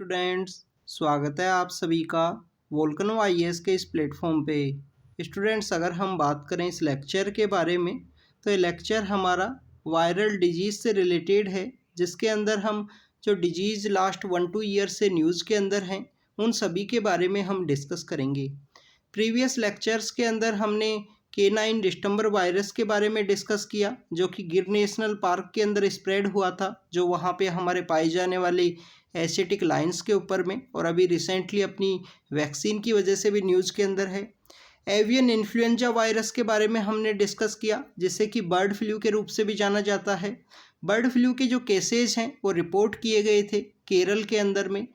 Students, स्वागत है आप सभी का वोल्केनो आईएएस के इस प्लेटफॉर्म पे। स्टूडेंट्स, अगर हम बात करें इस लेक्चर के बारे में तो ये लेक्चर हमारा वायरल डिजीज़ से रिलेटेड है, जिसके अंदर हम जो डिजीज़ लास्ट 1-2 ईयर से न्यूज़ के अंदर हैं उन सभी के बारे में हम डिस्कस करेंगे। प्रीवियस लेक्चर्स के अंदर हमने K9 डिस्टेंबर वायरस के बारे में डिस्कस किया, जो कि गिर नेशनल पार्क के अंदर स्प्रेड हुआ था, जो वहाँ पे हमारे पाई जाने वाली एसिटिक लाइन्स के ऊपर में, और अभी रिसेंटली अपनी वैक्सीन की वजह से भी न्यूज़ के अंदर है। एवियन इन्फ्लुएंजा वायरस के बारे में हमने डिस्कस किया, जिसे कि बर्ड फ्लू के रूप से भी जाना जाता है। बर्ड फ्लू के जो केसेज हैं वो रिपोर्ट किए गए थे केरल के अंदर में,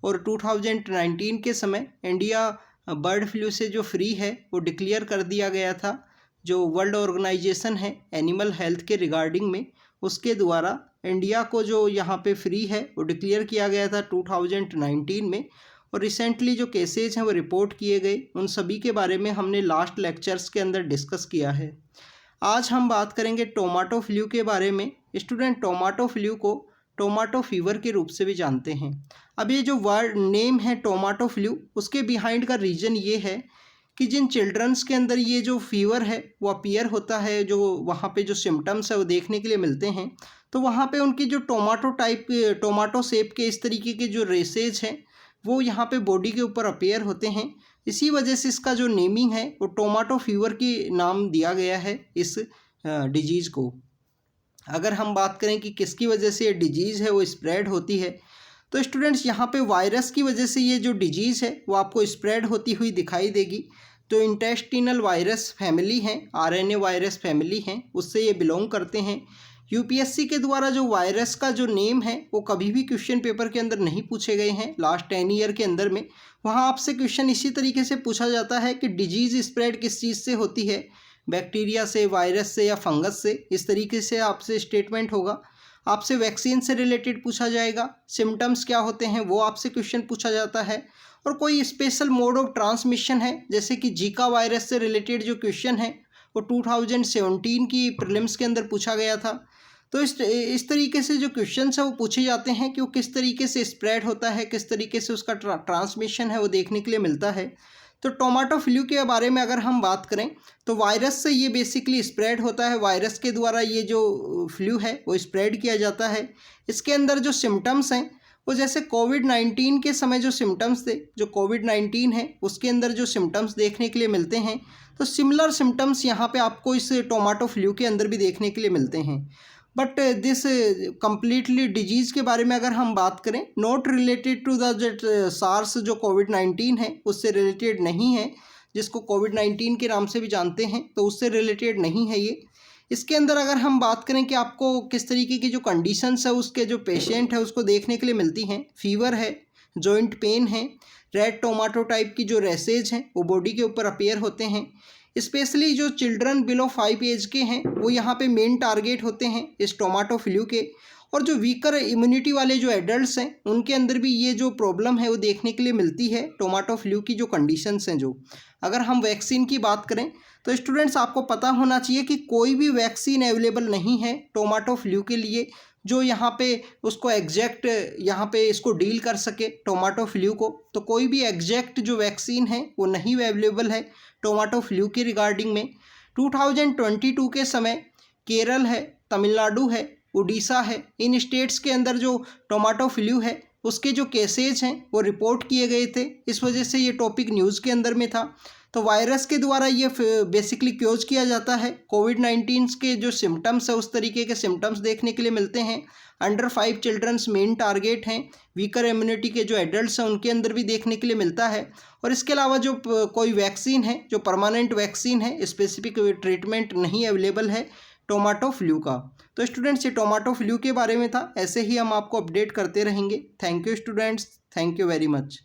और 2019 के समय इंडिया बर्ड फ्लू से जो फ्री है वो डिक्लेयर कर दिया गया था, जो वर्ल्ड ऑर्गेनाइजेशन है एनिमल हेल्थ के रिगार्डिंग में, उसके द्वारा इंडिया को जो यहाँ पे फ्री है वो डिक्लेयर किया गया था 2019 में। और रिसेंटली जो केसेज हैं वो रिपोर्ट किए गए, उन सभी के बारे में हमने लास्ट लेक्चर्स के अंदर डिस्कस किया है। आज हम बात करेंगे टोमेटो फ्लू के बारे में। स्टूडेंट, टोमेटो फ्लू को टोमेटो फीवर के रूप से भी जानते हैं। अब ये जो वर्ड नेम है टोमेटो फ्लू, उसके बिहाइंड का रीज़न ये है कि जिन चिल्ड्रंस के अंदर ये जो फीवर है वो अपीयर होता है, जो वहाँ पे जो सिम्टम्स है वो देखने के लिए मिलते हैं, तो वहाँ पे उनकी जो टोमेटो शेप के इस तरीके के जो रेसेज हैं वो यहाँ पे बॉडी के ऊपर अपीयर होते हैं। इसी वजह से इसका जो नेमिंग है वो टोमेटो फीवर की नाम दिया गया है इस डिजीज़ को। अगर हम बात करें कि किसकी वजह से ये डिजीज़ है वो स्प्रेड होती है, तो स्टूडेंट्स यहाँ पे वायरस की वजह से ये जो डिजीज़ है वो आपको स्प्रेड होती हुई दिखाई देगी। तो इंटेस्टिनल वायरस फैमिली हैं, आरएनए वायरस फैमिली हैं, उससे ये बिलोंग करते हैं। यूपीएससी के द्वारा जो वायरस का जो नेम है वो कभी भी क्वेश्चन पेपर के अंदर नहीं पूछे गए हैं लास्ट 10 ईयर के अंदर में। वहाँ आपसे क्वेश्चन इसी तरीके से पूछा जाता है कि डिजीज़ स्प्रेड किस चीज़ से होती है, बैक्टीरिया से, वायरस से या फंगस से, इस तरीके से आपसे स्टेटमेंट होगा। आपसे वैक्सीन से रिलेटेड पूछा जाएगा, सिम्टम्स क्या होते हैं वो आपसे क्वेश्चन पूछा जाता है, और कोई स्पेशल मोड ऑफ ट्रांसमिशन है जैसे कि जीका वायरस से रिलेटेड जो क्वेश्चन है वो 2017 की प्रीलिम्स के अंदर पूछा गया था। तो इस तरीके से जो क्वेश्चंस है वो पूछे जाते हैं कि वो किस तरीके से स्प्रेड होता है, किस तरीके से उसका ट्रांसमिशन है वो देखने के लिए मिलता है। तो टोमेटो फ्लू के बारे में अगर हम बात करें तो वायरस से ये बेसिकली स्प्रेड होता है, वायरस के द्वारा ये जो फ्लू है वो स्प्रेड किया जाता है। इसके अंदर जो सिम्टम्स हैं वो जैसे कोविड-19 के समय जो सिम्टम्स थे, जो कोविड-19 है उसके अंदर जो सिम्टम्स देखने के लिए मिलते हैं, तो सिमिलर सिम्टम्स यहाँ पे आपको इस टोमेटो फ्लू के अंदर भी देखने के लिए मिलते हैं। बट दिस कम्प्लीटली डिजीज़ के बारे में अगर हम बात करें, not related to the SARS जो कोविड-19 है उससे रिलेटेड नहीं है, जिसको कोविड-19 के नाम से भी जानते हैं, तो उससे रिलेटेड नहीं है ये। इसके अंदर अगर हम बात करें कि आपको किस तरीके की जो कंडीशंस है उसके जो पेशेंट है उसको देखने के लिए मिलती हैं, फीवर है, जॉइंट पेन है, रेड टोमेटो टाइप की जो रेसेज हैं वो बॉडी के ऊपर अपीयर होते हैं। स्पेशली जो चिल्ड्रन बिलो 5 एज के हैं वो यहाँ पे मेन टारगेट होते हैं इस टोमेटो फ्लू के, और जो वीकर इम्यूनिटी वाले जो एडल्ट्स हैं उनके अंदर भी ये जो प्रॉब्लम है वो देखने के लिए मिलती है टोमेटो फ्लू की जो कंडीशंस हैं। जो अगर हम वैक्सीन की बात करें तो स्टूडेंट्स आपको पता होना चाहिए कि कोई भी वैक्सीन अवेलेबल नहीं है टोमेटो फ्लू के लिए जो यहाँ पे उसको एग्जैक्ट यहाँ पे इसको डील कर सके टोमेटो फ्लू को। तो कोई भी एग्जैक्ट जो वैक्सीन है वो नहीं अवेलेबल है टोमेटो फ्लू के रिगार्डिंग में। 2022 के समय केरल है, तमिलनाडु है, उड़ीसा है, इन स्टेट्स के अंदर जो टोमेटो फ्लू है उसके जो केसेज हैं वो रिपोर्ट किए गए थे। इस वजह से ये टॉपिक न्यूज़ के अंदर में था। तो वायरस के द्वारा ये बेसिकली क्योज किया जाता है। कोविड-19 के जो सिम्टम्स है उस तरीके के सिम्टम्स देखने के लिए मिलते हैं। अंडर 5 चिल्ड्रंस मेन टारगेट हैं, वीकर इम्यूनिटी के जो एडल्ट्स हैं उनके अंदर भी देखने के लिए मिलता है। और इसके अलावा जो कोई वैक्सीन है, जो परमानेंट वैक्सीन है, स्पेसिफिक ट्रीटमेंट नहीं अवेलेबल है टोमेटो फ्लू का। तो स्टूडेंट्स, ये टोमेटो फ्लू के बारे में था, ऐसे ही हम आपको अपडेट करते रहेंगे। Thank you students, thank you very much.